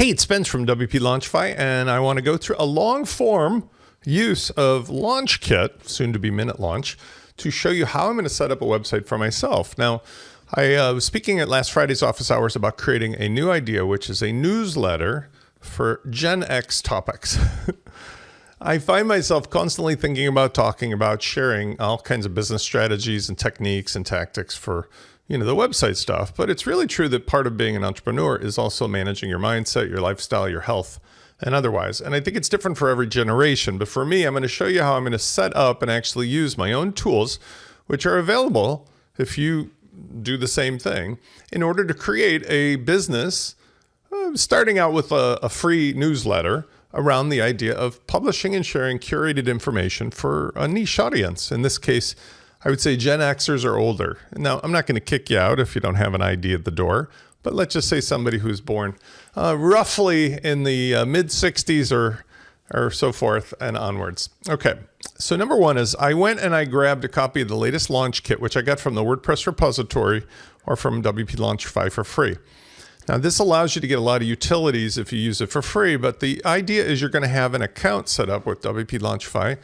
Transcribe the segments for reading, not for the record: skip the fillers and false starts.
Hey, it's Spence from WP Launchify, and I want to go through a long form use of LaunchKit, soon to be MinuteLaunch, to show you how I'm going to set up a website for myself. Now, I was speaking at last Friday's office hours about creating a new idea, which is a newsletter for Gen X topics. I find myself constantly thinking about talking about sharing all kinds of business strategies and techniques and tactics for the website stuff. But it's really true that part of being an entrepreneur is also managing your mindset, your lifestyle, your health, and otherwise. And I think it's different for every generation. But for me, I'm going to show you how I'm going to set up and actually use my own tools, which are available if you do the same thing, in order to create a business, starting out with a free newsletter around the idea of publishing and sharing curated information for a niche audience. In this case, I would say Gen Xers or older. Now, I'm not going to kick you out if you don't have an ID at the door, but let's just say somebody who's born roughly in the mid-60s or so forth and onwards. Okay, so number one is I went and I grabbed a copy of the latest LaunchKit, which I got from the WordPress repository or from WP Launchify for free. Now, this allows you to get a lot of utilities if you use it for free, but the idea is you're going to have an account set up with WP Launchify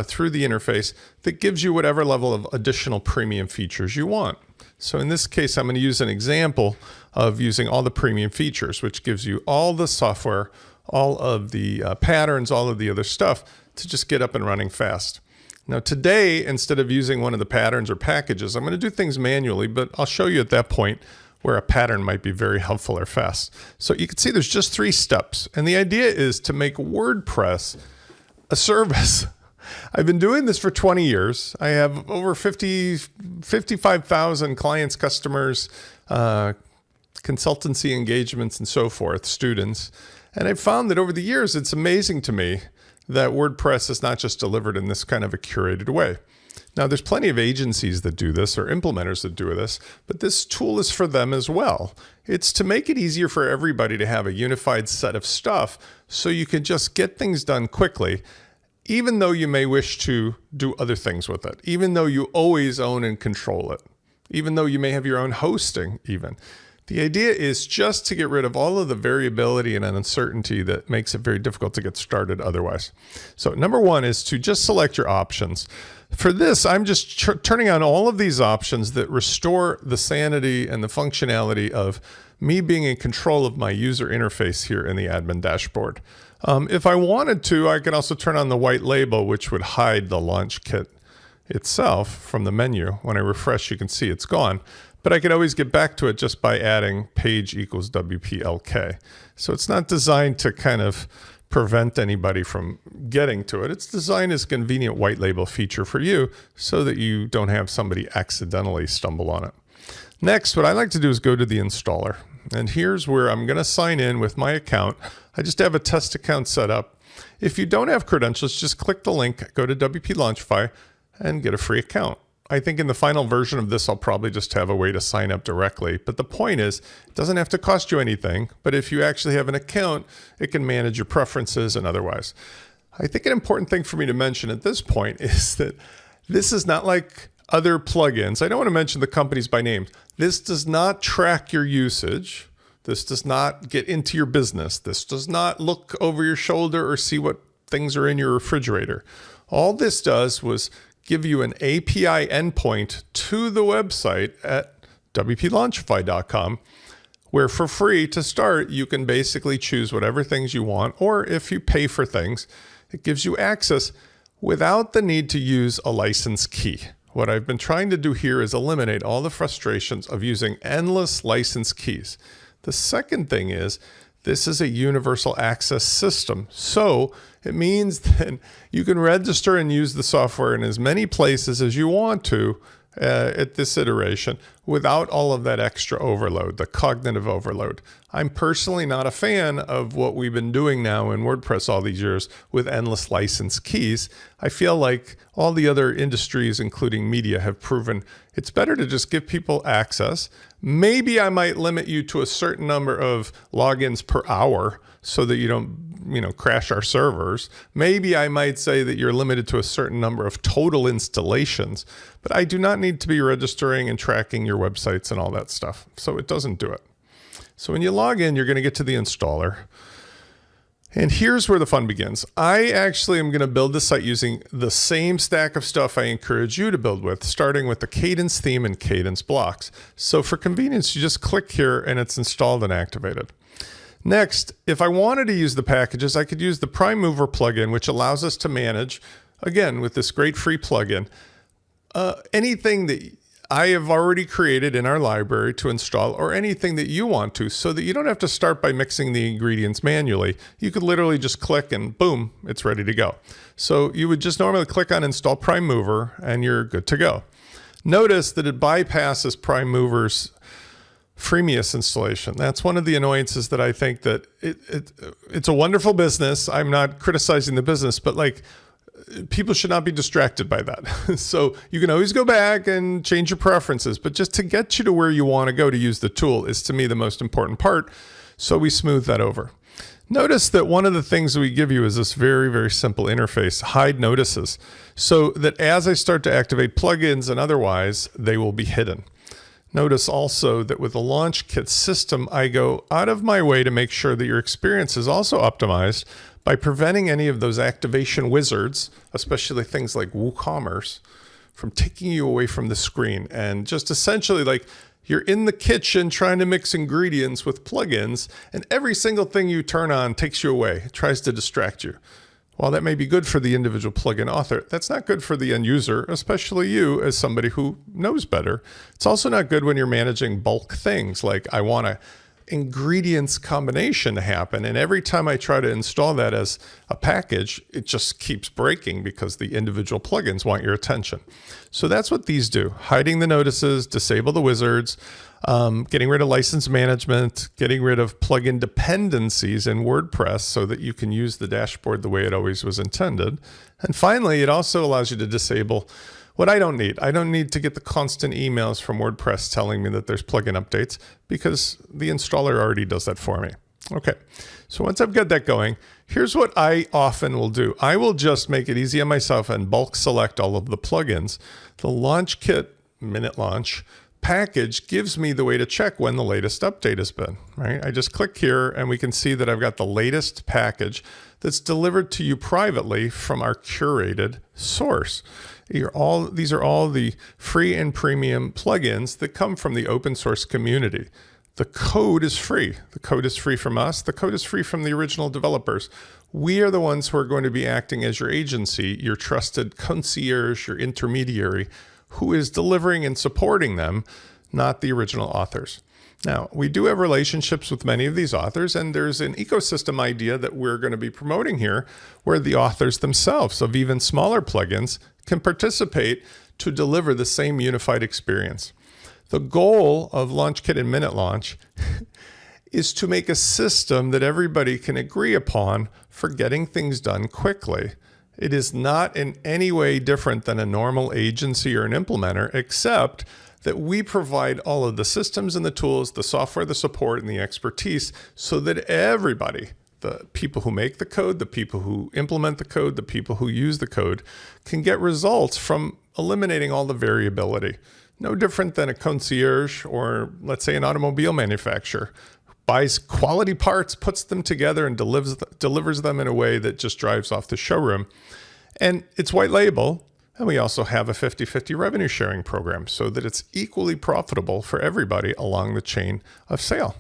through the interface that gives you whatever level of additional premium features you want. So in this case, I'm going to use an example of using all the premium features, which gives you all the software, all of the patterns, all of the other stuff to just get up and running fast. Now today, instead of using one of the patterns or packages, I'm going to do things manually, but I'll show you at that point where a pattern might be very helpful or fast. So you can see there's just 3 steps. And the idea is to make WordPress a service. I've been doing this for 20 years. I have over 55,000 clients, customers, consultancy engagements, and so forth, students. And I've found that over the years, it's amazing to me that WordPress is not just delivered in this kind of a curated way. Now, there's plenty of agencies that do this or implementers that do this, but this tool is for them as well. It's to make it easier for everybody to have a unified set of stuff so you can just get things done quickly, even though you may wish to do other things with it, even though you always own and control it, even though you may have your own hosting even. The idea is just to get rid of all of the variability and uncertainty that makes it very difficult to get started otherwise. So number one is to just select your options. For this, I'm just turning on all of these options that restore the sanity and the functionality of me being in control of my user interface here in the admin dashboard. If I wanted to, I could also turn on the white label, which would hide the LaunchKit itself from the menu. When I refresh, you can see it's gone. But I could always get back to it just by adding page equals WPLK. So it's not designed to kind of prevent anybody from getting to it. It's designed as a convenient white label feature for you so that you don't have somebody accidentally stumble on it. Next, what I like to do is go to the installer. And here's where I'm going to sign in with my account. I just have a test account set up. If you don't have credentials, just click the link, go to WP Launchify, and get a free account. I think in the final version of this, I'll probably just have a way to sign up directly. But the point is, it doesn't have to cost you anything. But if you actually have an account, it can manage your preferences and otherwise. I think an important thing for me to mention at this point is that this is not like other plugins. I don't want to mention the companies by name. This does not track your usage. This does not get into your business. This does not look over your shoulder or see what things are in your refrigerator. All this does was give you an API endpoint to the website at wplaunchify.com, where for free to start, you can basically choose whatever things you want, or if you pay for things, it gives you access without the need to use a license key. What I've been trying to do here is eliminate all the frustrations of using endless license keys. The second thing is, this is a universal access system. So it means that you can register and use the software in as many places as you want to at this iteration without all of that extra overload, the cognitive overload. I'm personally not a fan of what we've been doing now in WordPress all these years with endless license keys. I feel like all the other industries, including media, have proven it's better to just give people access. Maybe I might limit you to a certain number of logins per hour so that you don't crash our servers. Maybe I might say that you're limited to a certain number of total installations, but I do not need to be registering and tracking your websites and all that stuff. So it doesn't do it. So when you log in, you're going to get to the installer. And here's where the fun begins. I actually am going to build the site using the same stack of stuff I encourage you to build with, starting with the Cadence theme and Cadence blocks. So for convenience, you just click here and it's installed and activated. Next, if I wanted to use the packages, I could use the Prime Mover plugin, which allows us to manage, again, with this great free plugin, anything that I have already created in our library to install, or anything that you want to, so that you don't have to start by mixing the ingredients manually. You could literally just click and boom, it's ready to go. So you would just normally click on Install Prime Mover and you're good to go. Notice that it bypasses Prime Mover's freemius installation. That's one of the annoyances that I think that it's a wonderful business. I'm not criticizing the business, but like, people should not be distracted by that. So you can always go back and change your preferences, but just to get you to where you want to go to use the tool is, to me, the most important part. So we smooth that over. Notice that one of the things we give you is this very, very simple interface, hide notices, so that as I start to activate plugins and otherwise, they will be hidden. Notice also that with the LaunchKit system, I go out of my way to make sure that your experience is also optimized by preventing any of those activation wizards, especially things like WooCommerce, from taking you away from the screen. And just essentially like you're in the kitchen trying to mix ingredients with plugins, and every single thing you turn on takes you away. It tries to distract you. While that may be good for the individual plugin author, that's not good for the end user, especially you as somebody who knows better. It's also not good when you're managing bulk things, like I want a ingredients combination to happen, and every time I try to install that as a package, it just keeps breaking because the individual plugins want your attention. So that's what these do: hiding the notices, disable the wizards, getting rid of license management, getting rid of plugin dependencies in WordPress so that you can use the dashboard the way it always was intended. And finally, it also allows you to disable what I don't need. I don't need to get the constant emails from WordPress telling me that there's plugin updates, because the installer already does that for me. Okay, so once I've got that going, here's what I often will do. I will just make it easy on myself and bulk select all of the plugins. The LaunchKit MinuteLaunch package gives me the way to check when the latest update has been, right? I just click here and we can see that I've got the latest package that's delivered to you privately from our curated source. These are all the free and premium plugins that come from the open source community. The code is free. The code is free from us. The code is free from the original developers. We are the ones who are going to be acting as your agency, your trusted concierge, your intermediary, who is delivering and supporting them, not the original authors. Now, we do have relationships with many of these authors, and there's an ecosystem idea that we're going to be promoting here, where the authors themselves of even smaller plugins can participate to deliver the same unified experience. The goal of LaunchKit and MinuteLaunch is to make a system that everybody can agree upon for getting things done quickly. It is not in any way different than a normal agency or an implementer, except that we provide all of the systems and the tools, the software, the support, and the expertise, so that everybody, the people who make the code, the people who implement the code, the people who use the code, can get results from eliminating all the variability. No different than a concierge or, let's say, an automobile manufacturer. Buys quality parts, puts them together, and delivers them in a way that just drives off the showroom. And it's white label. And we also have a 50-50 revenue sharing program so that it's equally profitable for everybody along the chain of sale.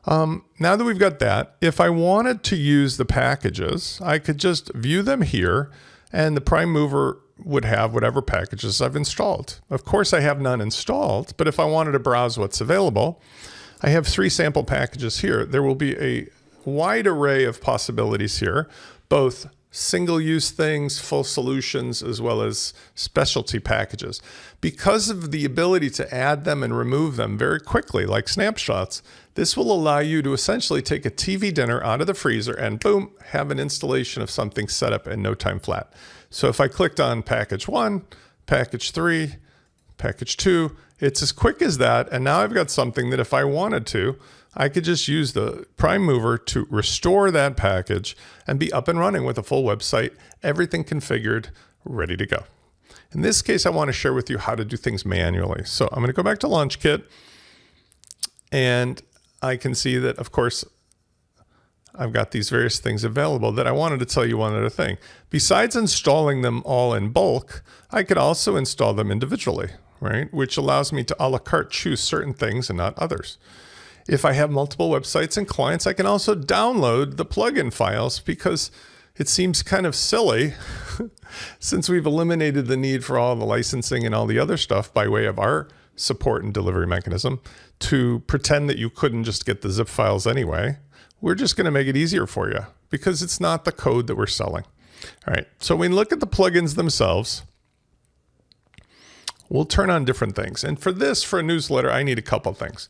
Now that we've got that, if I wanted to use the packages, I could just view them here, and the Prime Mover would have whatever packages I've installed. Of course, I have none installed, but if I wanted to browse what's available, I have 3 sample packages here. There will be a wide array of possibilities here, both single-use things, full solutions, as well as specialty packages. Because of the ability to add them and remove them very quickly, like snapshots, this will allow you to essentially take a TV dinner out of the freezer and boom, have an installation of something set up in no time flat. So if I clicked on package 1, package 3, package 2, it's as quick as that. And now I've got something that if I wanted to, I could just use the Prime Mover to restore that package and be up and running with a full website, everything configured, ready to go. In this case, I want to share with you how to do things manually. So I'm going to go back to LaunchKit, and I can see that, of course, I've got these various things available that I wanted to tell you one other thing. Besides installing them all in bulk, I could also install them individually, right? Which allows me to a la carte choose certain things and not others. If I have multiple websites and clients, I can also download the plugin files because it seems kind of silly since we've eliminated the need for all the licensing and all the other stuff by way of our support and delivery mechanism to pretend that you couldn't just get the zip files anyway. We're just going to make it easier for you because it's not the code that we're selling. All right, so when we look at the plugins themselves, we'll turn on different things. And for this, for a newsletter, I need a couple things.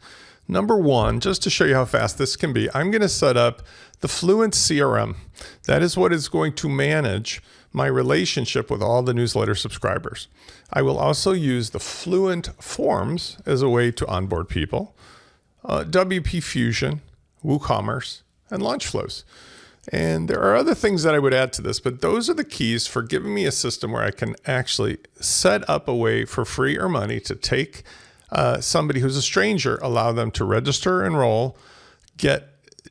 Number one, just to show you how fast this can be, I'm going to set up the Fluent CRM. That is what is going to manage my relationship with all the newsletter subscribers. I will also use the Fluent Forms as a way to onboard people, WP Fusion, WooCommerce, and Launch Flows. And there are other things that I would add to this, but those are the keys for giving me a system where I can actually set up a way for free or money to take somebody who's a stranger, allow them to register, enroll, get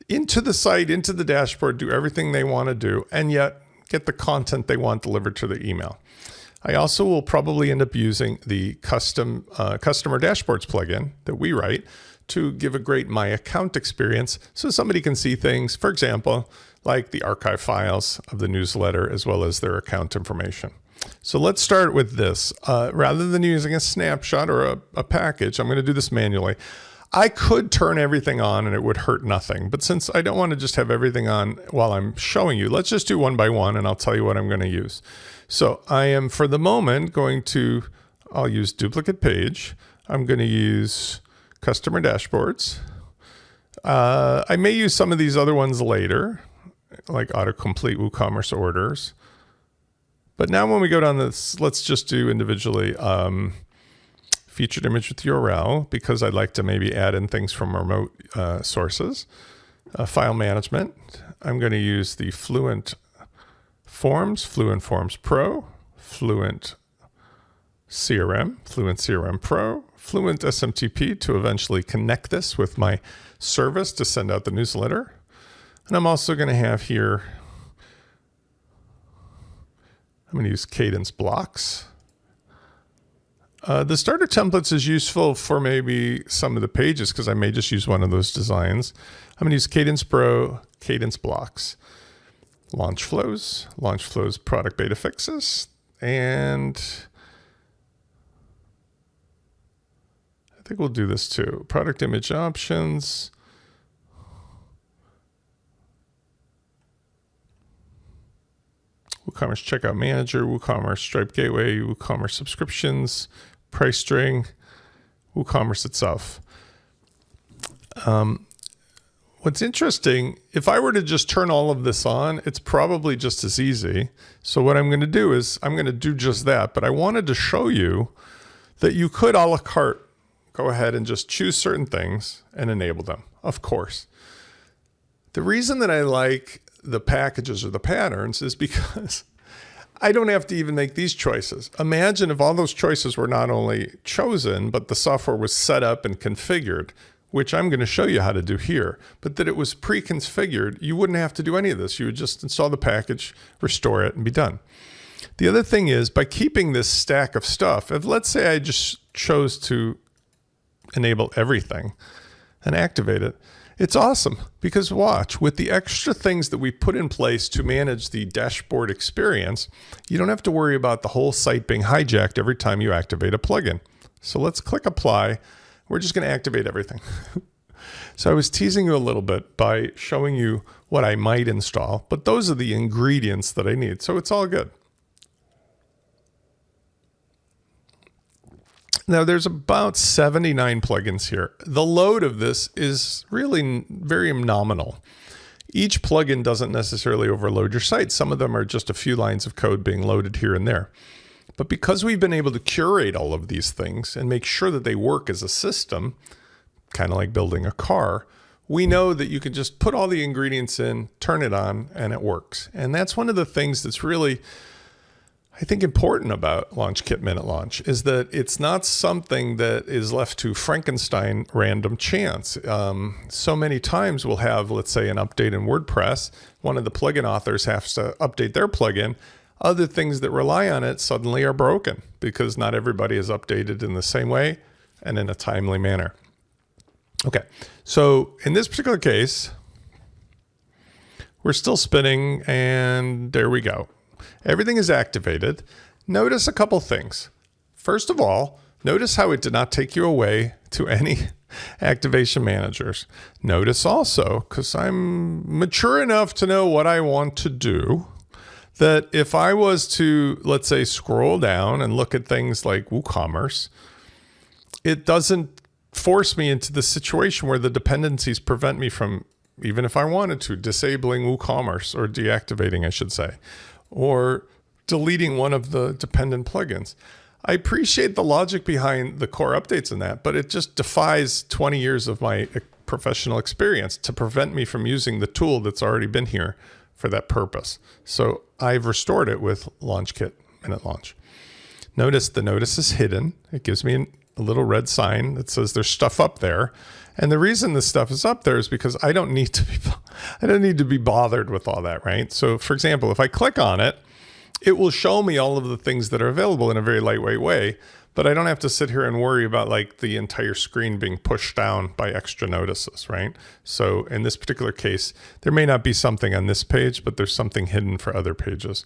into the site, into the dashboard, do everything they want to do, and yet get the content they want delivered to their email. I also will probably end up using the custom customer dashboards plugin that we write to give a great My Account experience so somebody can see things, for example, like the archive files of the newsletter as well as their account information. So let's start with this. Rather than using a snapshot or a package, I'm going to do this manually. I could turn everything on and it would hurt nothing. But since I don't want to just have everything on while I'm showing you, let's just do one by one and I'll tell you what I'm going to use. So I am, for the moment, I'll use duplicate page. I'm going to use customer dashboards. I may use some of these other ones later, like autocomplete WooCommerce orders. But now when we go down this, let's just do individually featured image with URL, because I'd like to maybe add in things from remote sources. File management, I'm going to use the Fluent Forms Pro, Fluent CRM Pro, Fluent SMTP to eventually connect this with my service to send out the newsletter. And I'm also going to have here, I'm going to use cadence blocks. The starter templates is useful for maybe some of the pages because I may just use one of those designs. I'm going to use Cadence Pro, cadence blocks, launch flows product beta fixes, and I think we'll do this too. Product image options. WooCommerce Checkout Manager, WooCommerce Stripe Gateway, WooCommerce Subscriptions, Price String, WooCommerce itself. What's interesting, if I were to just turn all of this on, it's probably just as easy. So what I'm going to do is I'm going to do just that. But I wanted to show you that you could a la carte go ahead and just choose certain things and enable them, of course. The reason that I like the packages or the patterns is because I don't have to even make these choices. Imagine if all those choices were not only chosen, but the software was set up and configured, which I'm going to show you how to do here, but that it was pre-configured. You wouldn't have to do any of this. You would just install the package, restore it, and be done. The other thing is, by keeping this stack of stuff, if let's say I just chose to enable everything and activate it, it's awesome because watch, with the extra things that we put in place to manage the dashboard experience, you don't have to worry about the whole site being hijacked every time you activate a plugin. So let's click apply. We're just going to activate everything. So I was teasing you a little bit by showing you what I might install, but those are the ingredients that I need. So it's all good. Now there's about 79 plugins here. The load of this is really very nominal. Each plugin doesn't necessarily overload your site. Some of them are just a few lines of code being loaded here and there. But because we've been able to curate all of these things and make sure that they work as a system, kind of like building a car, we know that you can just put all the ingredients in, turn it on, and it works. And that's one of the things that's really, I think important about LaunchKit MinuteLaunch is that it's not something that is left to Frankenstein random chance. So many times we'll have, let's say, an update in WordPress. One of the plugin authors has to update their plugin. Other things that rely on it suddenly are broken because not everybody is updated in the same way and in a timely manner. Okay, so in this particular case, we're still spinning and there we go. Everything is activated. Notice a couple things. First of all, notice how it did not take you away to any activation managers. Notice also, because I'm mature enough to know what I want to do, that if I was to, let's say, scroll down and look at things like WooCommerce, it doesn't force me into the situation where the dependencies prevent me from, even if I wanted to, disabling WooCommerce or deactivating, I should say, or deleting one of the dependent plugins. I appreciate the logic behind the core updates in that, but it just defies 20 years of my professional experience to prevent me from using the tool that's already been here for that purpose. So I've restored it with LaunchKit MinuteLaunch. Notice the notice is hidden. It gives me a little red sign that says there's stuff up there. And the reason this stuff is up there is because I don't need to be bothered with all that, right? So for example, if I click on it, it will show me all of the things that are available in a very lightweight way, but I don't have to sit here and worry about like the entire screen being pushed down by extra notices, right? So in this particular case, there may not be something on this page, but there's something hidden for other pages.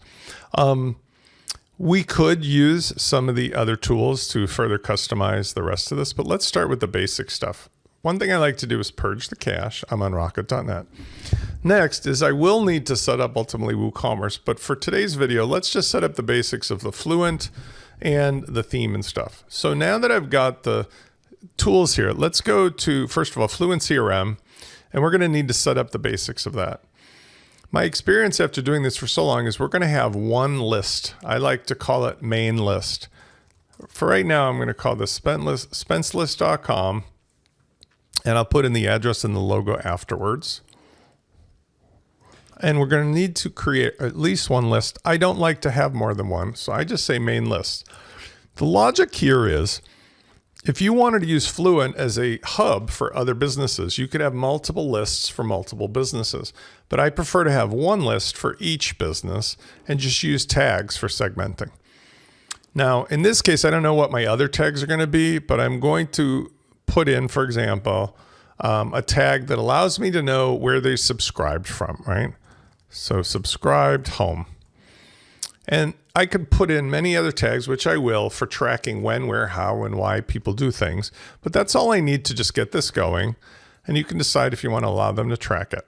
We could use some of the other tools to further customize the rest of this, but let's start with the basic stuff. One thing I like to do is purge the cache. I'm on rocket.net. Next is I will need to set up ultimately WooCommerce, but for today's video, let's just set up the basics of the Fluent and the theme and stuff. So now that I've got the tools here, let's go to, first of all, Fluent CRM, and we're going to need to set up the basics of that. My experience after doing this for so long is we're going to have one list. I like to call it main list. For right now, I'm going to call this spencelist.com. And I'll put in the address and the logo afterwards. And we're going to need to create at least one list. I don't like to have more than one, so I just say main list. The logic here is, if you wanted to use Fluent as a hub for other businesses, you could have multiple lists for multiple businesses. But I prefer to have one list for each business and just use tags for segmenting. Now, in this case, I don't know what my other tags are going to be, but I'm going to put in, for example, a tag that allows me to know where they subscribed from, right? So subscribed home. And I could put in many other tags, which I will, for tracking when, where, how, and why people do things. But that's all I need to just get this going. And you can decide if you want to allow them to track it.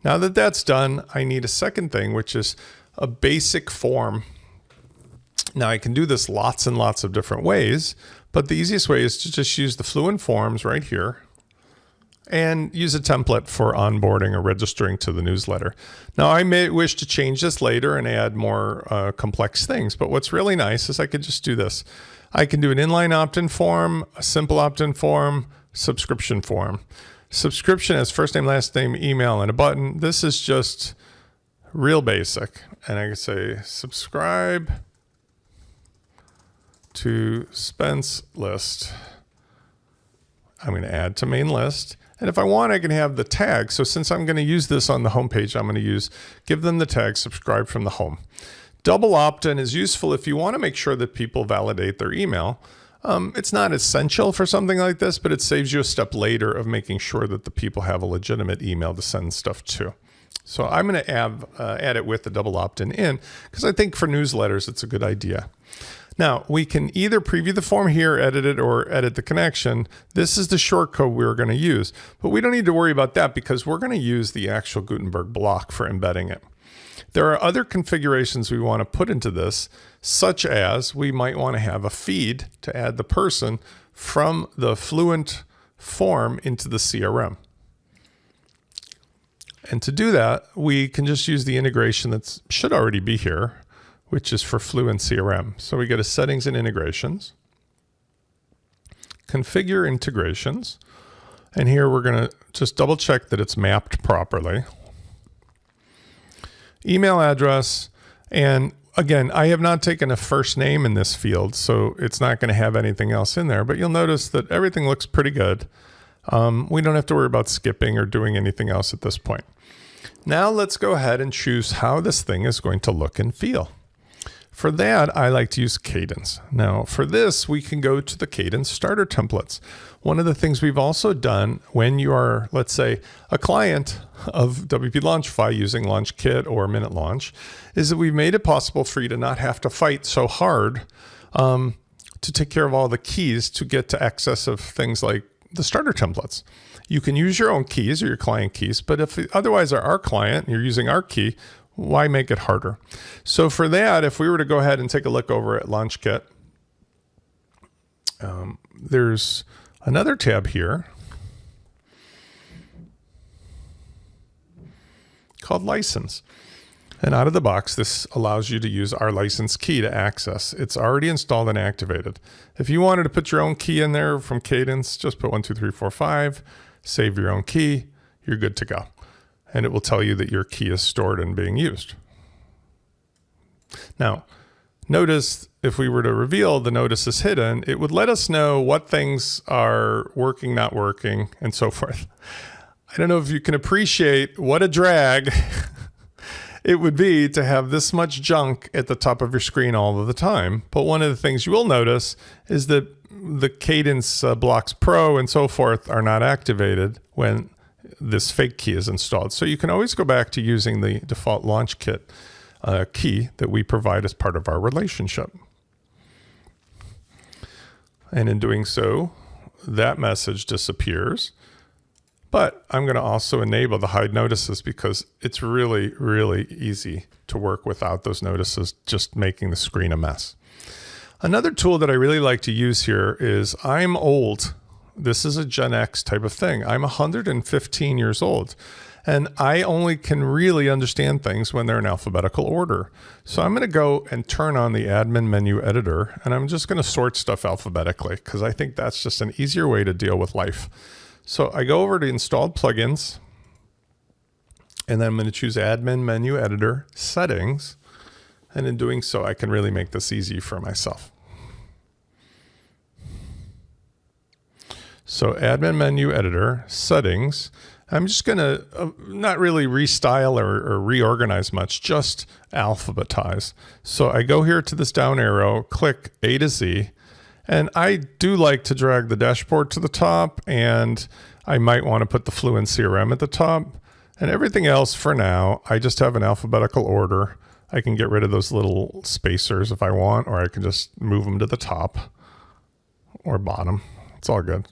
Now that that's done, I need a second thing, which is a basic form. Now I can do this lots and lots of different ways, but the easiest way is to just use the Fluent forms right here and use a template for onboarding or registering to the newsletter. Now I may wish to change this later and add more complex things, but what's really nice is I could just do this. I can do an inline opt-in form, a simple opt-in form, subscription form. Subscription has first name, last name, email, and a button. This is just real basic. And I can say subscribe to Spence list. I'm going to add to main list. And if I want, I can have the tag. So since I'm going to use this on the home page, I'm going to give them the tag subscribe from the home. Double opt-in is useful if you want to make sure that people validate their email. It's not essential for something like this, but it saves you a step later of making sure that the people have a legitimate email to send stuff to. So I'm going to add it with the double opt-in in, because I think for newsletters, it's a good idea. Now, we can either preview the form here, edit it, or edit the connection. This is the shortcode we're going to use, but we don't need to worry about that because we're going to use the actual Gutenberg block for embedding it. There are other configurations we want to put into this, such as we might want to have a feed to add the person from the Fluent form into the CRM. And to do that, we can just use the integration that should already be here, which is for Fluent CRM. So we go to Settings and Integrations, Configure Integrations, and here we're going to just double check that it's mapped properly. Email address, and again, I have not taken a first name in this field, so it's not going to have anything else in there, but you'll notice that everything looks pretty good. We don't have to worry about skipping or doing anything else at this point. Now let's go ahead and choose how this thing is going to look and feel. For that, I like to use Cadence. Now for this, we can go to the Cadence starter templates. One of the things we've also done when you are, let's say, a client of WP Launchify using LaunchKit or MinuteLaunch, is that we've made it possible for you to not have to fight so hard to take care of all the keys to get to access of things like the starter templates. You can use your own keys or your client keys, but if otherwise are our client and you're using our key, why make it harder? So for that, if we were to go ahead and take a look over at LaunchKit, there's another tab here called License. And out of the box, this allows you to use our license key to access. It's already installed and activated. If you wanted to put your own key in there from Cadence, just put 1, 2, 3, 4, 5, save your own key, you're good to go. And it will tell you that your key is stored and being used. Now, notice if we were to reveal the notice is hidden, it would let us know what things are working, not working, and so forth. I don't know if you can appreciate what a drag it would be to have this much junk at the top of your screen all of the time. But one of the things you will notice is that the Cadence Blocks Pro and so forth are not activated when this fake key is installed. So you can always go back to using the default LaunchKit key that we provide as part of our relationship. And in doing so, that message disappears. But I'm going to also enable the hide notices because it's really, really easy to work without those notices just making the screen a mess. Another tool that I really like to use here is I'm old. This is a Gen X type of thing. I'm 115 years old, and I only can really understand things when they're in alphabetical order. So I'm going to go and turn on the admin menu editor, and I'm just going to sort stuff alphabetically because I think that's just an easier way to deal with life. So I go over to installed plugins, and then I'm going to choose admin menu editor settings. And in doing so, I can really make this easy for myself. So admin menu editor settings, I'm just going to not really restyle or reorganize much, just alphabetize. So I go here to this down arrow, click A to Z, and I do like to drag the dashboard to the top, and I might want to put the Fluent CRM at the top, and everything else for now, I just have an alphabetical order. I can get rid of those little spacers if I want, or I can just move them to the top or bottom. It's all good.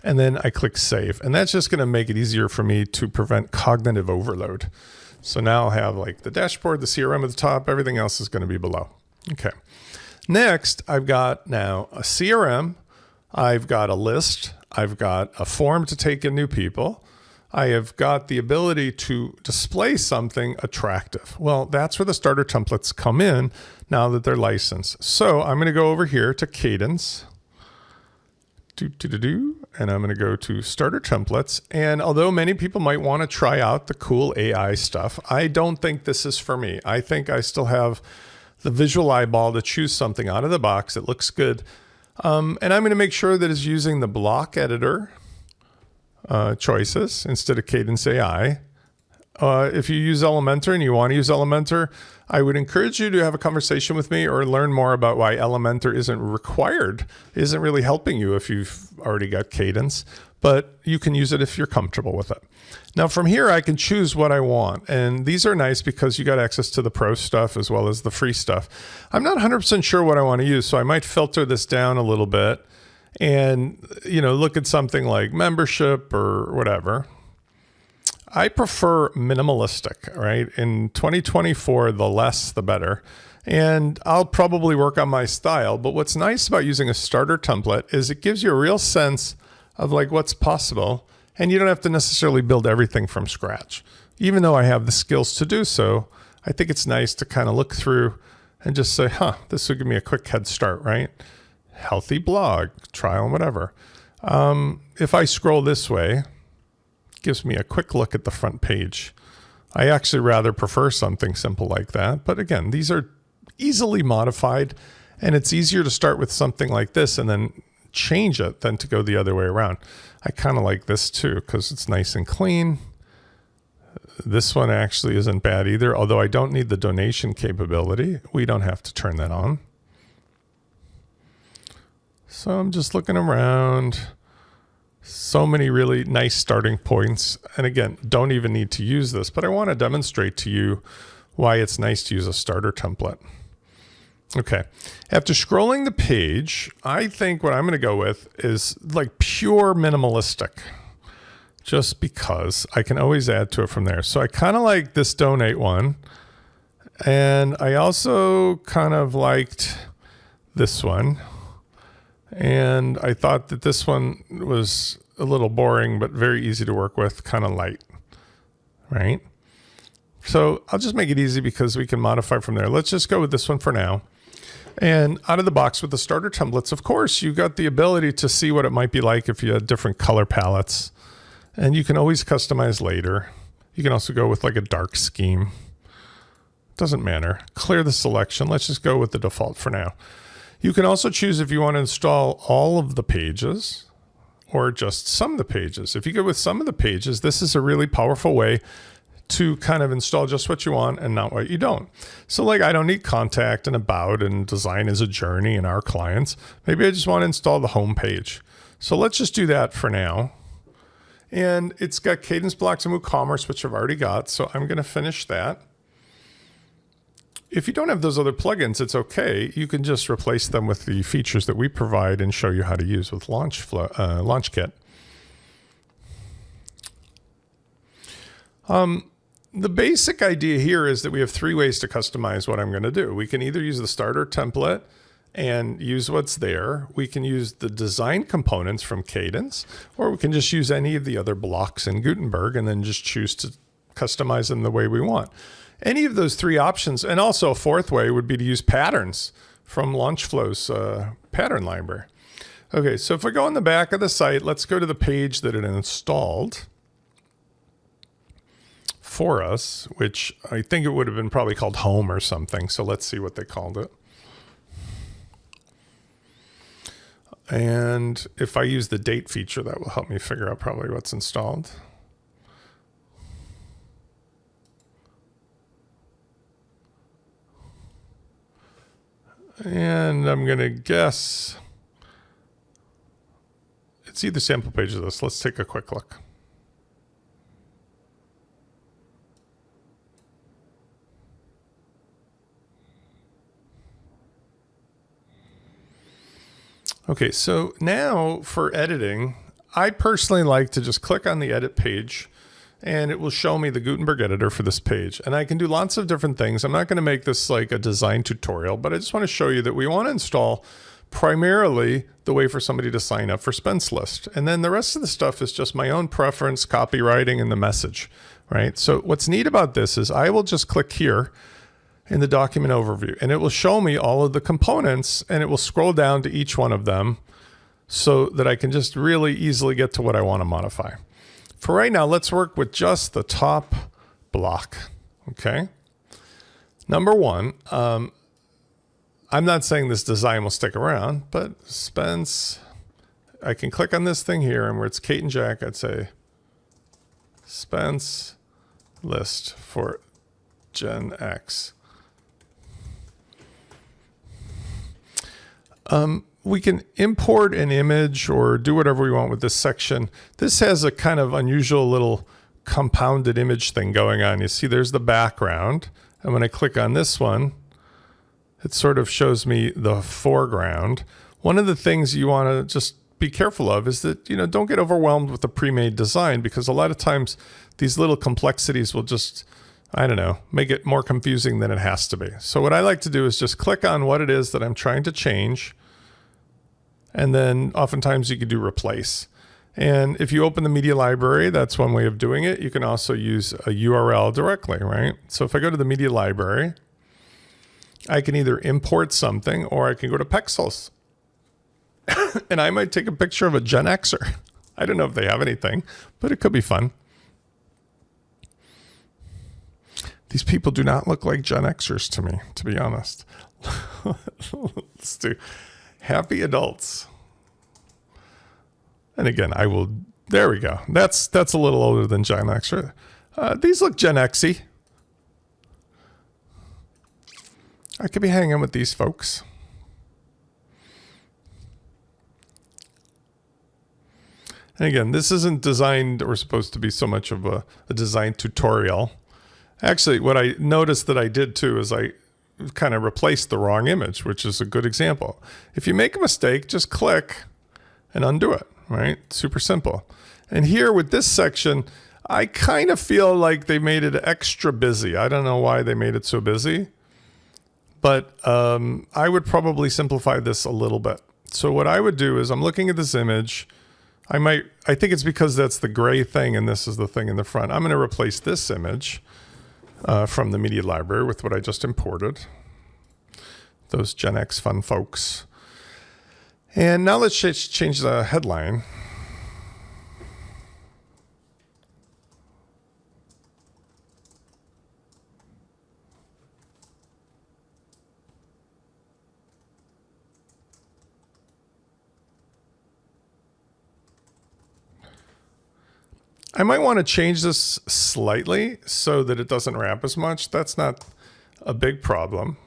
And then I click save, and that's just going to make it easier for me to prevent cognitive overload. So now I'll have like the dashboard, the CRM at the top, everything else is going to be below. Okay. Next, I've got now a CRM, I've got a list, I've got a form to take in new people, I have got the ability to display something attractive. Well, that's where the starter templates come in now that they're licensed. So I'm going to go over here to Cadence, and I'm going to go to starter templates. And although many people might want to try out the cool AI stuff, I don't think this is for me. I think I still have the visual eyeball to choose something out of the box that looks good. And I'm going to make sure that it's using the block editor choices instead of Cadence AI. If you use Elementor and you want to use Elementor, I would encourage you to have a conversation with me or learn more about why Elementor isn't required, isn't really helping you if you've already got Cadence, but you can use it if you're comfortable with it. Now from here, I can choose what I want. And these are nice because you got access to the pro stuff as well as the free stuff. I'm not 100% sure what I want to use, so I might filter this down a little bit and, look at something like membership or whatever. I prefer minimalistic, right? In 2024, the less, the better. And I'll probably work on my style. But what's nice about using a starter template is it gives you a real sense of like what's possible. And you don't have to necessarily build everything from scratch. Even though I have the skills to do so, I think it's nice to kind of look through and just say, this will give me a quick head start, right? Healthy blog, trial, and whatever. If I scroll this way, gives me a quick look at the front page. I actually rather prefer something simple like that. But again, these are easily modified, and it's easier to start with something like this and then change it than to go the other way around. I kind of like this too because it's nice and clean. This one actually isn't bad either, although I don't need the donation capability. We don't have to turn that on. So I'm just looking around. So many really nice starting points. And again, don't even need to use this, but I want to demonstrate to you why it's nice to use a starter template. Okay, after scrolling the page, I think what I'm going to go with is like pure minimalistic, just because I can always add to it from there. So I kind of like this donate one. And I also kind of liked this one. And I thought that this one was a little boring, but very easy to work with, kind of light, right? So I'll just make it easy because we can modify from there. Let's just go with this one for now. And out of the box with the starter templates, of course, you got the ability to see what it might be like if you had different color palettes. And you can always customize later. You can also go with like a dark scheme. Doesn't matter. Clear the selection. Let's just go with the default for now. You can also choose if you want to install all of the pages or just some of the pages. If you go with some of the pages, this is a really powerful way to kind of install just what you want and not what you don't. So like I don't need contact and about and design as a journey in our clients. Maybe I just want to install the home page. So let's just do that for now. And it's got cadence blocks and WooCommerce, which I've already got. So I'm going to finish that. If you don't have those other plugins, it's okay. You can just replace them with the features that we provide and show you how to use with LaunchKit. The basic idea here is that we have three ways to customize what I'm going to do. We can either use the starter template and use what's there. We can use the design components from Cadence, or we can just use any of the other blocks in Gutenberg and then just choose to customize them the way we want. Any of those three options, and also a fourth way would be to use patterns from Launchflow's pattern library. Okay, so if we go on the back of the site, let's go to the page that it installed for us, which I think it would have been probably called home or something. So let's see what they called it. And if I use the date feature, that will help me figure out probably what's installed. And I'm going to guess it's either sample page of this. Let's take a quick look. Okay, so now for editing, I personally like to just click on the edit page and it will show me the Gutenberg editor for this page. And I can do lots of different things. I'm not going to make this like a design tutorial, but I just want to show you that we want to install primarily the way for somebody to sign up for Spence List. And then the rest of the stuff is just my own preference, copywriting, and the message, right? So what's neat about this is I will just click here in the document overview, and it will show me all of the components, and it will scroll down to each one of them so that I can just really easily get to what I want to modify. For right now, let's work with just the top block, okay? Number one, I'm not saying this design will stick around, but Spence, I can click on this thing here, and where it's Kate and Jack, I'd say Spence list for Gen X. We can import an image or do whatever we want with this section. This has a kind of unusual little compounded image thing going on. You see there's the background. And when I click on this one, it sort of shows me the foreground. One of the things you want to just be careful of is that, don't get overwhelmed with the pre-made design, because a lot of times these little complexities will just, make it more confusing than it has to be. So what I like to do is just click on what it is that I'm trying to change. And then oftentimes you could do replace. And if you open the media library, that's one way of doing it. You can also use a URL directly, right? So if I go to the media library, I can either import something or I can go to Pexels. And I might take a picture of a Gen Xer. I don't know if they have anything, but it could be fun. These people do not look like Gen Xers to me, to be honest. Let's do happy adults. And again, there we go. That's a little older than Gen Xer. These look Gen X-y. I could be hanging with these folks. And again, this isn't designed or supposed to be so much of a design tutorial. Actually, what I noticed that I did too is I kind of replaced the wrong image, which is a good example. If you make a mistake, just click and undo it, right? Super simple. And here with this section, I kind of feel like they made it extra busy. I don't know why they made it so busy, but I would probably simplify this a little bit. So what I would do is I'm looking at this image. I think it's because that's the gray thing and this is the thing in the front. I'm going to replace this image from the media library with what I just imported. Those Gen X fun folks. And now let's change the headline. I might want to change this slightly so that it doesn't wrap as much. That's not a big problem.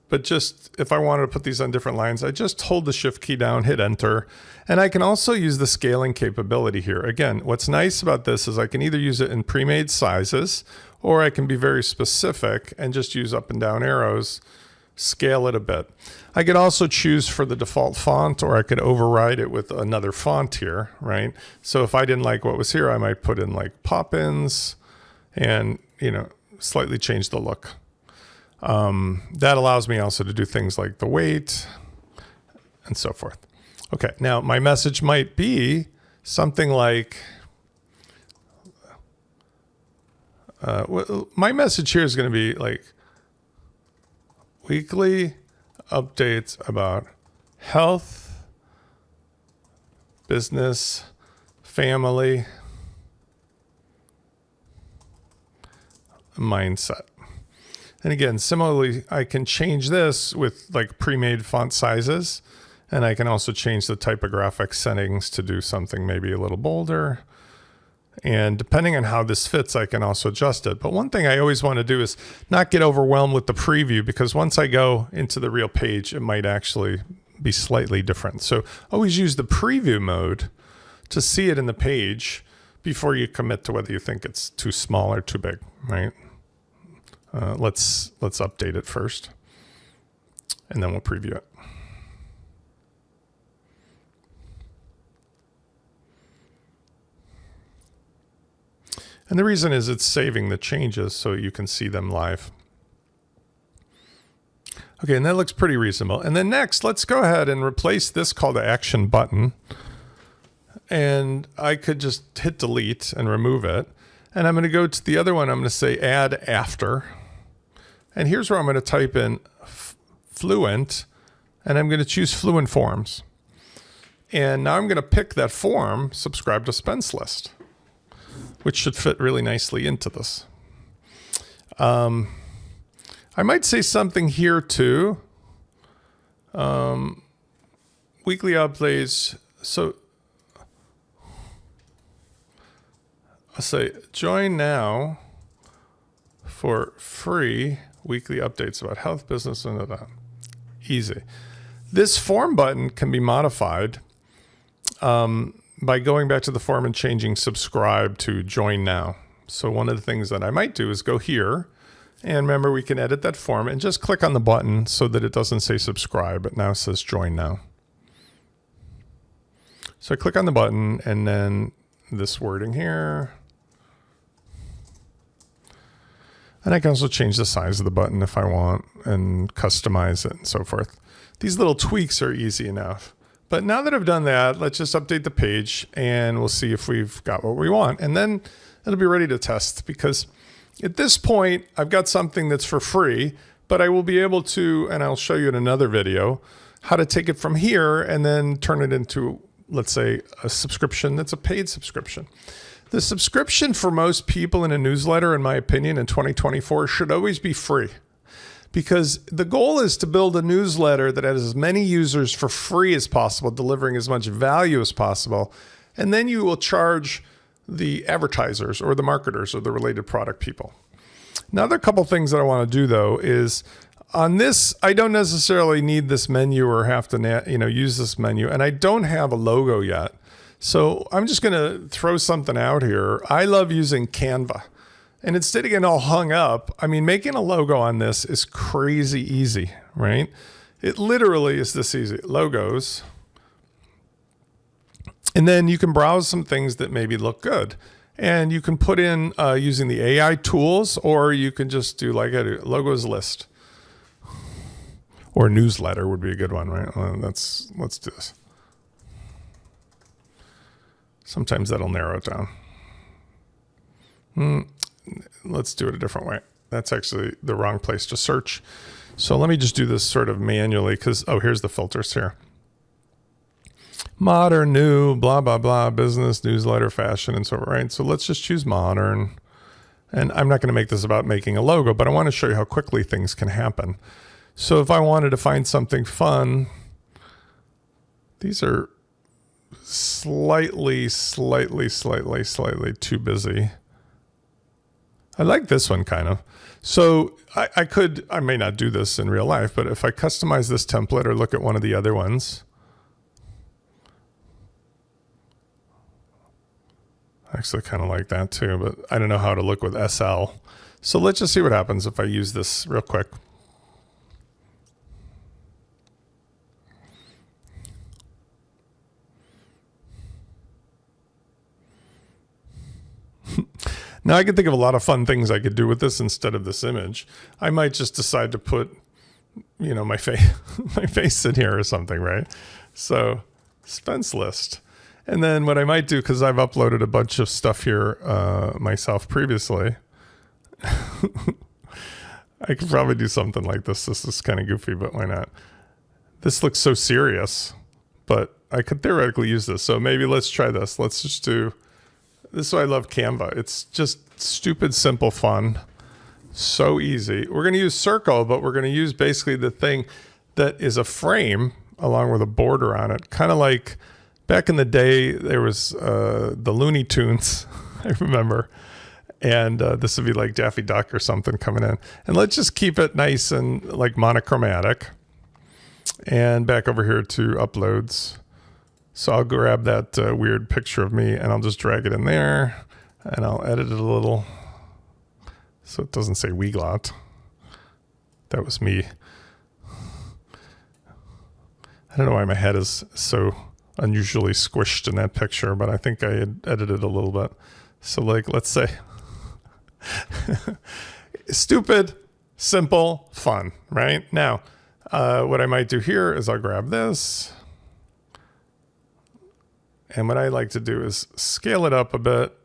But just if I wanted to put these on different lines, I just hold the Shift key down, hit Enter. And I can also use the scaling capability here. Again, what's nice about this is I can either use it in pre-made sizes, or I can be very specific and just use up and down arrows, scale it a bit. I could also choose for the default font, or I could override it with another font here, right? So if I didn't like what was here, I might put in like pop-ins and, slightly change the look. That allows me also to do things like the weight and so forth. Okay, now my message might be something like, my message here is going to be like, weekly updates about health, business, family, mindset. And again, similarly, I can change this with like pre-made font sizes, and I can also change the typographic settings to do something maybe a little bolder. And depending on how this fits, I can also adjust it. But one thing I always want to do is not get overwhelmed with the preview, because once I go into the real page, it might actually be slightly different. So always use the preview mode to see it in the page before you commit to whether you think it's too small or too big, right? Let's update it first, and then we'll preview it. And the reason is it's saving the changes so you can see them live. Okay, and that looks pretty reasonable. And then next, let's go ahead and replace this call to action button. And I could just hit delete and remove it. And I'm going to go to the other one. I'm going to say add after. And here's where I'm going to type in Fluent, and I'm going to choose Fluent Forms. And now I'm going to pick that form, subscribe to Spence List, which should fit really nicely into this. I might say something here too. Weekly updates. So I'll say join now for free weekly updates about health, business, and that. Easy. This form button can be modified by going back to the form and changing subscribe to join now. So one of the things that I might do is go here, and remember we can edit that form and just click on the button so that it doesn't say subscribe, it now says join now. So I click on the button and then this wording here. And I can also change the size of the button if I want and customize it and so forth. These little tweaks are easy enough. But now that I've done that, let's just update the page and we'll see if we've got what we want. And then it'll be ready to test, because at this point, I've got something that's for free, but I will be able to, and I'll show you in another video, how to take it from here and then turn it into, let's say, a subscription that's a paid subscription. The subscription for most people in a newsletter, in my opinion, in 2024 should always be free. Because the goal is to build a newsletter that has as many users for free as possible, delivering as much value as possible. And then you will charge the advertisers or the marketers or the related product people. Now, there are a couple things that I want to do, though, is on this, I don't necessarily need this menu or have to use this menu. And I don't have a logo yet. So I'm just going to throw something out here. I love using Canva. And instead of getting all hung up, I mean, making a logo on this is crazy easy, right? It literally is this easy. Logos. And then you can browse some things that maybe look good. And you can put in using the AI tools, or you can just do like a logos list. Or newsletter would be a good one, right? Let's do this. Sometimes that'll narrow it down. Let's do it a different way. That's actually the wrong place to search. So let me just do this sort of manually because, oh, here's the filters here. Modern, new, blah, blah, blah, business, newsletter, fashion, and so on, right? So let's just choose modern. And I'm not going to make this about making a logo, but I want to show you how quickly things can happen. So if I wanted to find something fun, these are slightly too busy. I like this one kind of. So I may not do this in real life, but if I customize this template or look at one of the other ones, I actually kind of like that too, but I don't know how to look with SL. So let's just see what happens if I use this real quick. Now I can think of a lot of fun things I could do with this instead of this image. I might just decide to put, my face in here or something, right? So expense list. And then what I might do, because I've uploaded a bunch of stuff here myself previously, I could probably do something like this. This is kind of goofy, but why not? This looks so serious, but I could theoretically use this. So maybe let's try this. Let's just do... This is why I love Canva. It's just stupid, simple fun. So easy. We're going to use circle, but we're going to use basically the thing that is a frame along with a border on it. Kind of like back in the day, there was the Looney Tunes, I remember. And this would be like Daffy Duck or something coming in. And let's just keep it nice and like monochromatic. And back over here to uploads. So I'll grab that weird picture of me and I'll just drag it in there and I'll edit it a little so it doesn't say Weglot. That was me. I don't know why my head is so unusually squished in that picture, but I think I had edited a little bit. So like, let's say stupid, simple, fun, right? Now, what I might do here is I'll grab this. And what I like to do is scale it up a bit.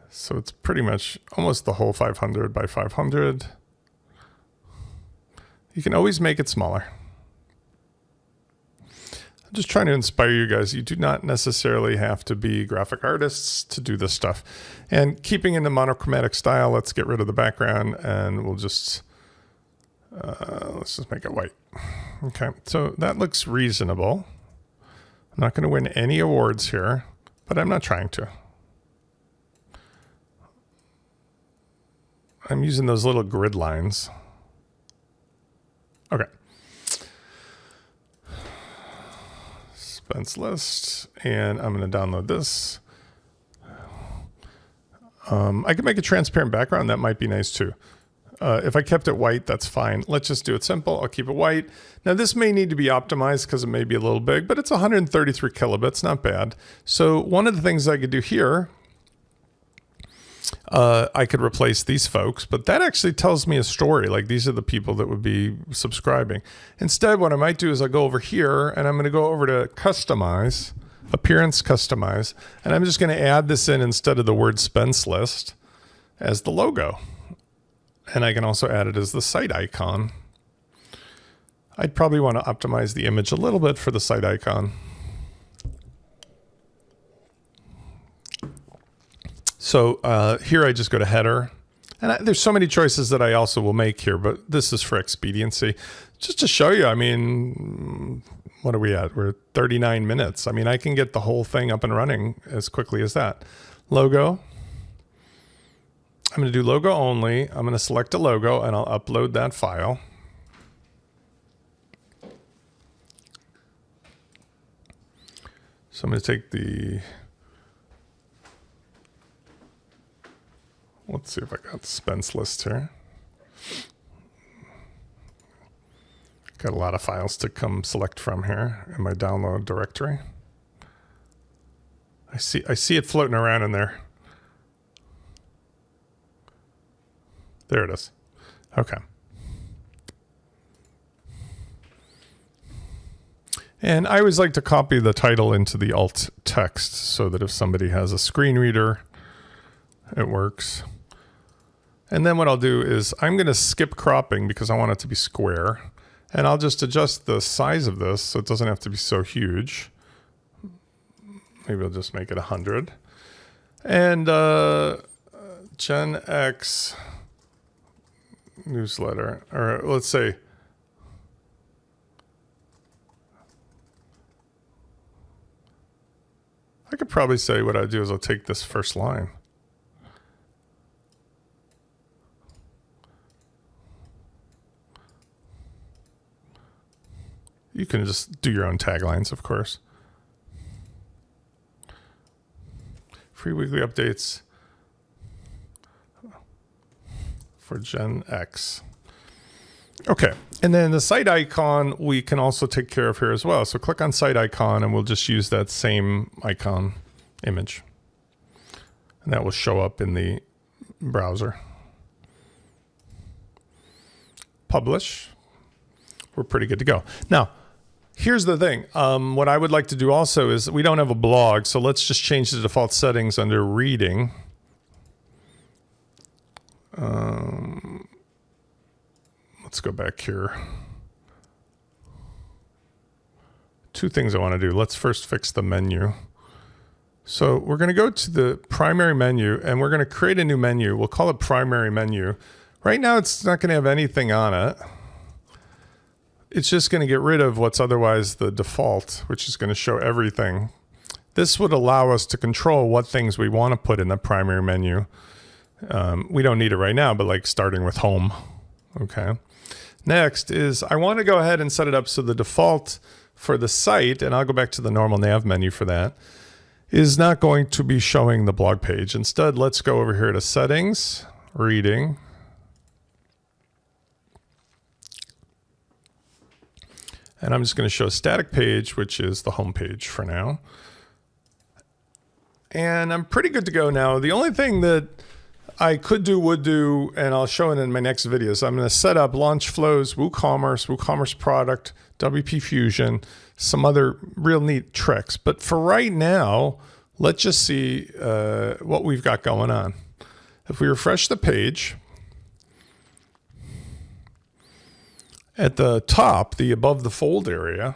So it's pretty much almost the whole 500 by 500. You can always make it smaller. I'm just trying to inspire you guys. You do not necessarily have to be graphic artists to do this stuff. And keeping in the monochromatic style, let's get rid of the background and we'll just, let's just make it white. Okay, so that looks reasonable. I'm not going to win any awards here, but I'm not trying to. I'm using those little grid lines. Okay. Expense list, and I'm going to download this. I can make a transparent background. That might be nice too. If I kept it white, that's fine. Let's just do it simple. I'll keep it white. Now this may need to be optimized because it may be a little big, but it's 133 kilobits, not bad. So one of the things I could do here, I could replace these folks, but that actually tells me a story. Like these are the people that would be subscribing. Instead, what I might do is I'll go over here and I'm going to go over to customize, appearance customize, and I'm just going to add this in instead of the word expense list as the logo. And I can also add it as the site icon. I'd probably want to optimize the image a little bit for the site icon. So here I just go to header. And there's so many choices that I also will make here, but this is for expediency. Just to show you, I mean, what are we at? We're at 39 minutes. I mean, I can get the whole thing up and running as quickly as that. Logo. I'm going to do logo only. I'm going to select a logo and I'll upload that file. So I'm going to take the, let's see if I got the Spence list here. Got a lot of files to come select from here in my download directory. I see it floating around in there. There it is. Okay. And I always like to copy the title into the alt text so that if somebody has a screen reader, it works. And then what I'll do is I'm going to skip cropping because I want it to be square. And I'll just adjust the size of this so it doesn't have to be so huge. Maybe I'll just make it 100. And Gen X newsletter, or let's say, I could probably say what I do is I'll take this first line. You can just do your own taglines, of course. Free weekly updates for Gen X. Okay, and then the site icon we can also take care of here as well. So click on site icon and we'll just use that same icon image. And that will show up in the browser. Publish. We're pretty good to go. Now, here's the thing. What I would like to do also is we don't have a blog, so let's just change the default settings under reading. Let's go back here. Two things I want to do. Let's first fix the menu. So we're going to go to the primary menu and we're going to create a new menu. We'll call it primary menu. Right now it's not going to have anything on it. It's just going to get rid of what's otherwise the default, which is going to show everything. This would allow us to control what things we want to put in the primary menu. We don't need it right now, but like starting with home. Okay. Next is I want to go ahead and set it up so the default for the site, and I'll go back to the normal nav menu for that, is not going to be showing the blog page. Instead, let's go over here to settings, reading. And I'm just going to show a static page, which is the home page for now. And I'm pretty good to go now. The only thing that I could do, would do, and I'll show it in my next videos. I'm going to set up launch flows, WooCommerce product, WP Fusion, some other real neat tricks. But for right now, let's just see what we've got going on. If we refresh the page, at the top, the above the fold area,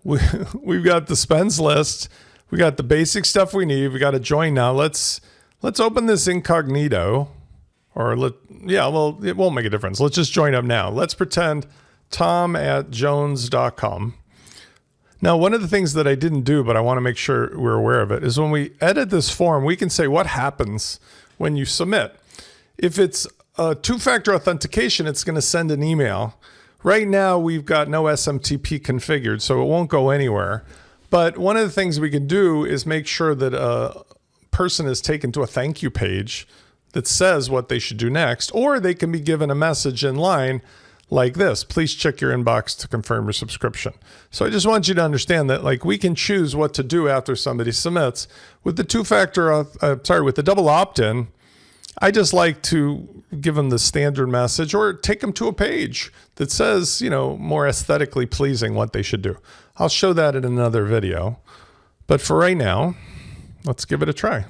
we've got the spends list. We got the basic stuff we need. We got to join now. Let's open this incognito, or well, it won't make a difference. Let's just join up now. Let's pretend tom@jones.com. Now, one of the things that I didn't do, but I want to make sure we're aware of it, is when we edit this form, we can say what happens when you submit. If it's a two-factor authentication, it's going to send an email. Right now, we've got no SMTP configured, so it won't go anywhere. But one of the things we can do is make sure that a person is taken to a thank you page that says what they should do next, or they can be given a message in line like this: please check your inbox to confirm your subscription. So I just want you to understand that, like, we can choose what to do after somebody submits. With the with the double opt-in, I just like to give them the standard message or take them to a page that says, more aesthetically pleasing what they should do. I'll show that in another video. But for right now, let's give it a try.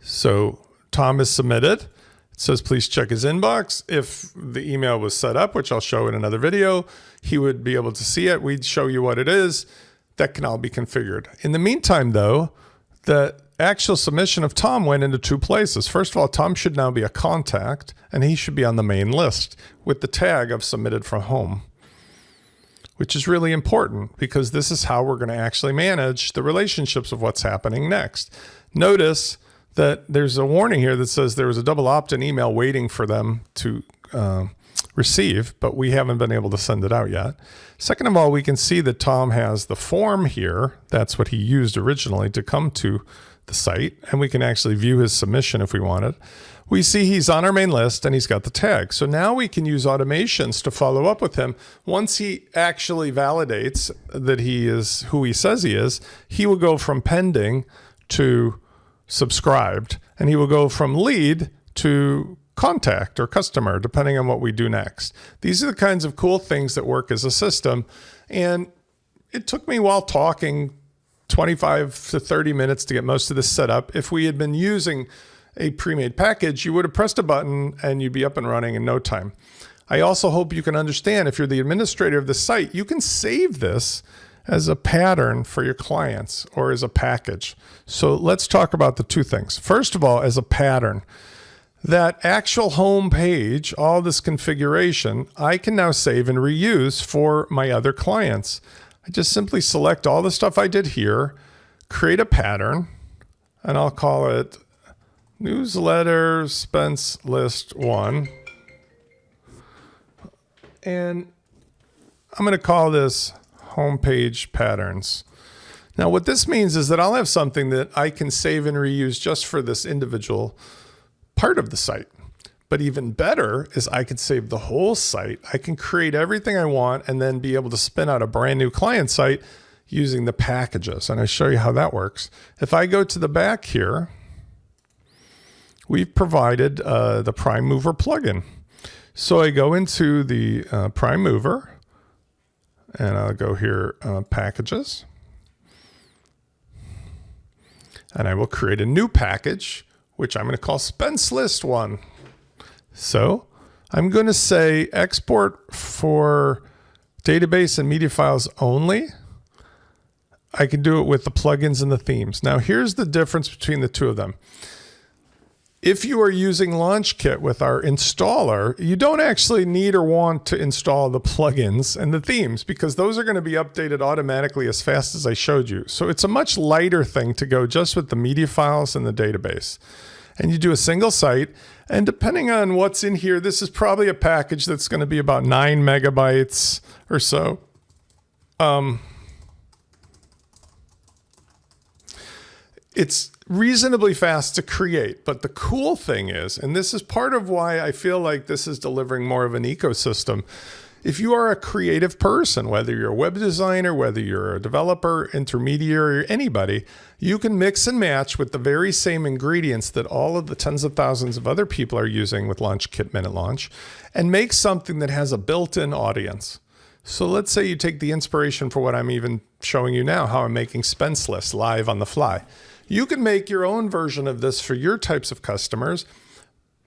So Tom is submitted. It says, please check his inbox. If the email was set up, which I'll show in another video, he would be able to see it. We'd show you what it is. that can all be configured. In the meantime, though, the actual submission of Tom went into two places. First of all, Tom should now be a contact, and he should be on the main list with the tag of submitted from home, which is really important because this is how we're going to actually manage the relationships of what's happening next. Notice that there's a warning here that says there was a double opt-in email waiting for them to receive, but we haven't been able to send it out yet. Second of all, we can see that Tom has the form here. That's what he used originally to come to the site, and we can actually view his submission if we wanted. We see he's on our main list and he's got the tag. So now we can use automations to follow up with him. Once he actually validates that he is who he says he is, he will go from pending to subscribed, and he will go from lead to contact or customer, depending on what we do next. These are the kinds of cool things that work as a system. And it took me, while talking, 25 to 30 minutes to get most of this set up. If we had been using a pre-made package, you would have pressed a button and you'd be up and running in no time. I also hope you can understand, if you're the administrator of the site, you can save this as a pattern for your clients or as a package. So let's talk about the two things. First of all, as a pattern, that actual home page, all this configuration, I can now save and reuse for my other clients. I just simply select all the stuff I did here, create a pattern, and I'll call it newsletter Spence list 1. And I'm going to call this homepage patterns. Now, what this means is that I'll have something that I can save and reuse just for this individual part of the site. But even better is I could save the whole site. I can create everything I want and then be able to spin out a brand new client site using the packages. And I show you how that works. If I go to the back here, we've provided the Prime Mover plugin. So I go into the Prime Mover, and I'll go here, packages. And I will create a new package, which I'm going to call Spence List 1. So I'm going to say export for database and media files only. I can do it with the plugins and the themes. Now, here's the difference between the two of them. If you are using LaunchKit with our installer, you don't actually need or want to install the plugins and the themes, because those are going to be updated automatically as fast as I showed you. So it's a much lighter thing to go just with the media files and the database. And you do a single site, and depending on what's in here, this is probably a package that's going to be about 9 megabytes or so. It's reasonably fast to create, but the cool thing is, and this is part of why I feel like this is delivering more of an ecosystem. If you are a creative person, whether you're a web designer, whether you're a developer, intermediary, or anybody, you can mix and match with the very same ingredients that all of the tens of thousands of other people are using with LaunchKit MinuteLaunch and make something that has a built-in audience. So let's say you take the inspiration for what I'm even showing you now, how I'm making Spence lists live on the fly. You can make your own version of this for your types of customers,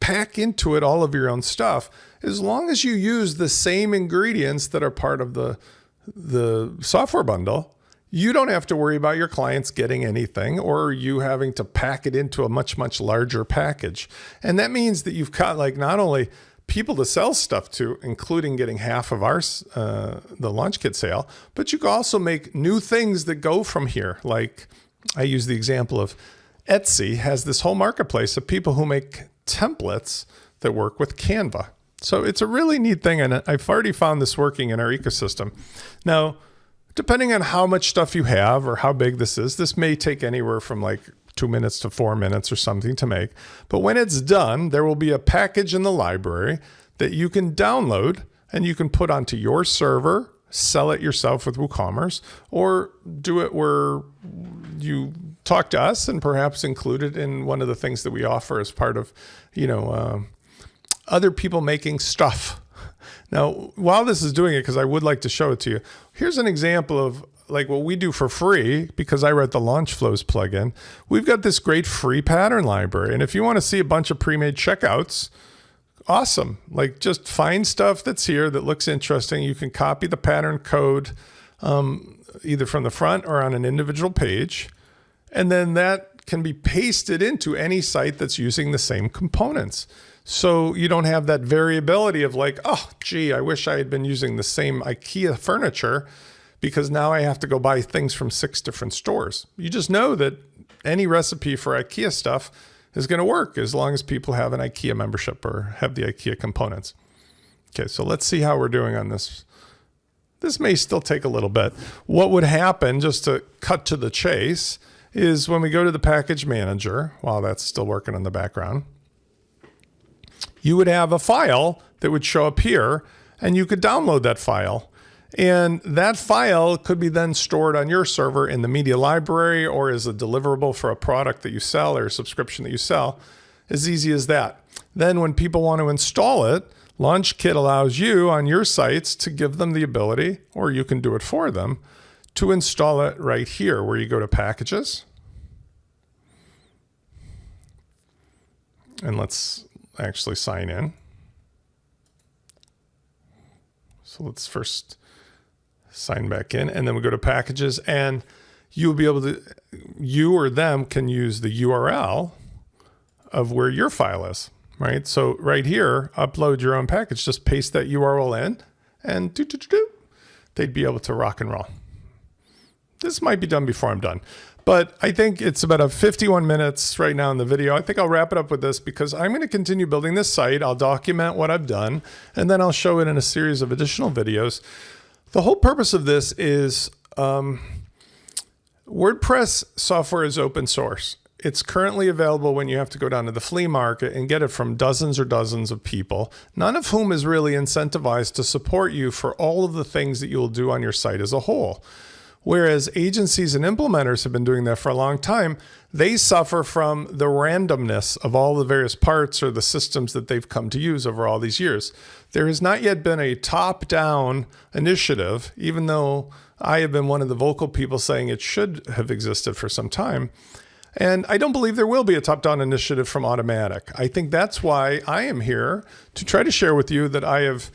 pack into it all of your own stuff, as long as you use the same ingredients that are part of the software bundle. You don't have to worry about your clients getting anything or you having to pack it into a much, much larger package. And that means that you've got like not only people to sell stuff to, including getting half of our the LaunchKit sale, but you can also make new things that go from here. Like I use the example of Etsy has this whole marketplace of people who make templates that work with Canva. So it's a really neat thing, and I've already found this working in our ecosystem. Now, depending on how much stuff you have or how big this may take anywhere from like 2 minutes to 4 minutes or something to make. But when it's done, there will be a package in the library that you can download and you can put onto your server, sell it yourself with WooCommerce, or do it where you talk to us and perhaps include it in one of the things that we offer as part of, other people making stuff. Now, while this is doing it, because I would like to show it to you, here's an example of like what we do for free, because I wrote the Launch Flows plugin. We've got this great free pattern library. And if you want to see a bunch of pre-made checkouts, awesome. Like just find stuff that's here that looks interesting. You can copy the pattern code. either from the front or on an individual page. And then that can be pasted into any site that's using the same components. So you don't have that variability of like, oh, gee, I wish I had been using the same IKEA furniture because now I have to go buy things from 6 different stores. You just know that any recipe for IKEA stuff is going to work as long as people have an IKEA membership or have the IKEA components. Okay, so let's see how we're doing on this. This may still take a little bit. What would happen, just to cut to the chase, is when we go to the package manager, while that's still working in the background, you would have a file that would show up here, and you could download that file. And that file could be then stored on your server in the media library or as a deliverable for a product that you sell or a subscription that you sell. As easy as that. Then when people want to install it, LaunchKit allows you on your sites to give them the ability, or you can do it for them, to install it right here where you go to packages. And let's actually sign in. So let's first sign back in, and then we go to packages, and you'll be able to, you or them can use the URL of where your file is, right? So right here, upload your own package, just paste that URL in, and they'd be able to rock and roll. This might be done before I'm done, but I think it's about 51 minutes right now in the video. I think I'll wrap it up with this because I'm going to continue building this site. I'll document what I've done, and then I'll show it in a series of additional videos. The whole purpose of this is WordPress software is open source. It's currently available when you have to go down to the flea market and get it from dozens or dozens of people, none of whom is really incentivized to support you for all of the things that you will do on your site as a whole. Whereas agencies and implementers have been doing that for a long time, they suffer from the randomness of all the various parts or the systems that they've come to use over all these years. There has not yet been a top-down initiative, even though I have been one of the vocal people saying it should have existed for some time. And I don't believe there will be a top-down initiative from Automatic. I think that's why I am here to try to share with you that I have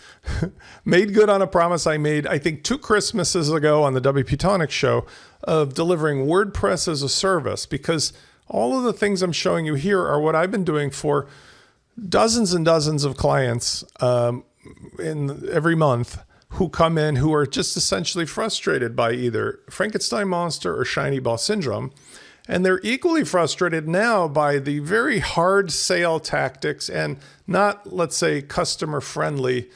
made good on a promise I made, I think 2 Christmases ago on the WP Tonic show, of delivering WordPress as a service, because all of the things I'm showing you here are what I've been doing for dozens and dozens of clients in every month who come in who are just essentially frustrated by either Frankenstein monster or shiny ball syndrome. And they're equally frustrated now by the very hard sale tactics and not, let's say, customer-friendly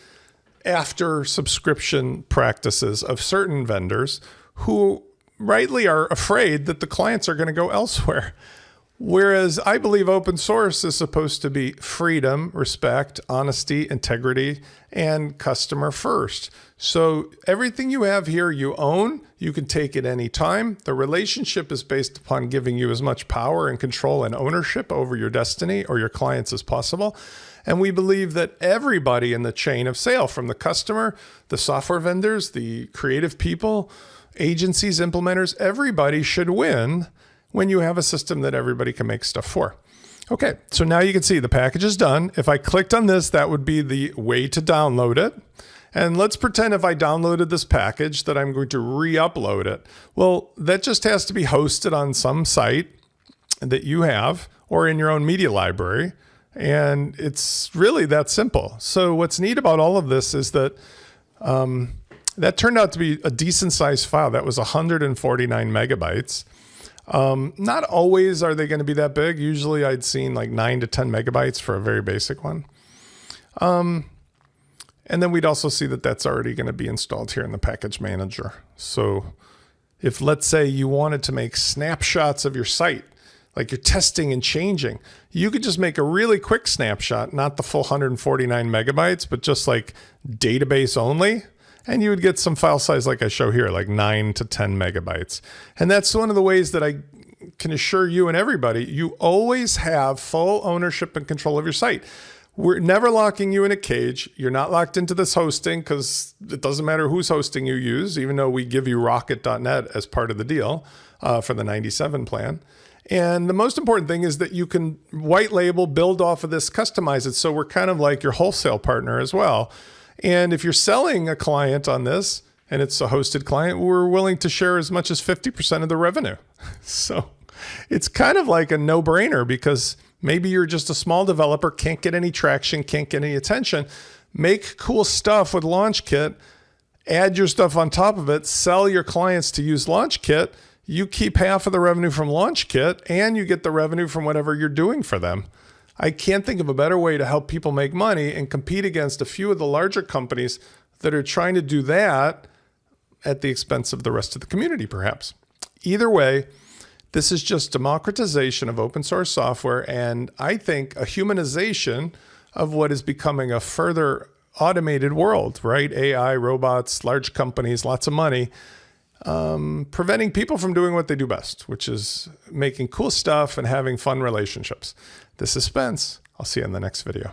after subscription practices of certain vendors who rightly are afraid that the clients are going to go elsewhere. Whereas I believe open source is supposed to be freedom, respect, honesty, integrity, and customer first. So everything you have here, you own. You can take it any time. The relationship is based upon giving you as much power and control and ownership over your destiny or your clients as possible. And we believe that everybody in the chain of sale, from the customer, the software vendors, the creative people, agencies, implementers, everybody should win when you have a system that everybody can make stuff for. Okay, so now you can see the package is done. If I clicked on this, that would be the way to download it. And let's pretend if I downloaded this package that I'm going to re-upload it. Well, that just has to be hosted on some site that you have or in your own media library. And it's really that simple. So what's neat about all of this is that that turned out to be a decent sized file. That was 149 megabytes. Not always are they going to be that big. Usually I'd seen like 9 to 10 megabytes for a very basic one. And then we'd also see that that's already going to be installed here in the package manager. So if, let's say, you wanted to make snapshots of your site, like you're testing and changing, you could just make a really quick snapshot, not the full 149 megabytes, but just like database only. And you would get some file size like I show here, like 9 to 10 megabytes. And that's one of the ways that I can assure you and everybody, you always have full ownership and control of your site. We're never locking you in a cage. You're not locked into this hosting because it doesn't matter whose hosting you use, even though we give you rocket.net as part of the deal for the 97 plan. And the most important thing is that you can white label, build off of this, customize it. So we're kind of like your wholesale partner as well. And if you're selling a client on this and it's a hosted client, we're willing to share as much as 50% of the revenue. So it's kind of like a no-brainer, because maybe you're just a small developer, can't get any traction, can't get any attention. Make cool stuff with LaunchKit, add your stuff on top of it, sell your clients to use LaunchKit. You keep half of the revenue from LaunchKit, and you get the revenue from whatever you're doing for them. I can't think of a better way to help people make money and compete against a few of the larger companies that are trying to do that at the expense of the rest of the community, perhaps. Either way, this is just democratization of open source software, and I think a humanization of what is becoming a further automated world, right? AI, robots, large companies, lots of money, preventing people from doing what they do best, which is making cool stuff and having fun relationships. This is Spence. I'll see you in the next video.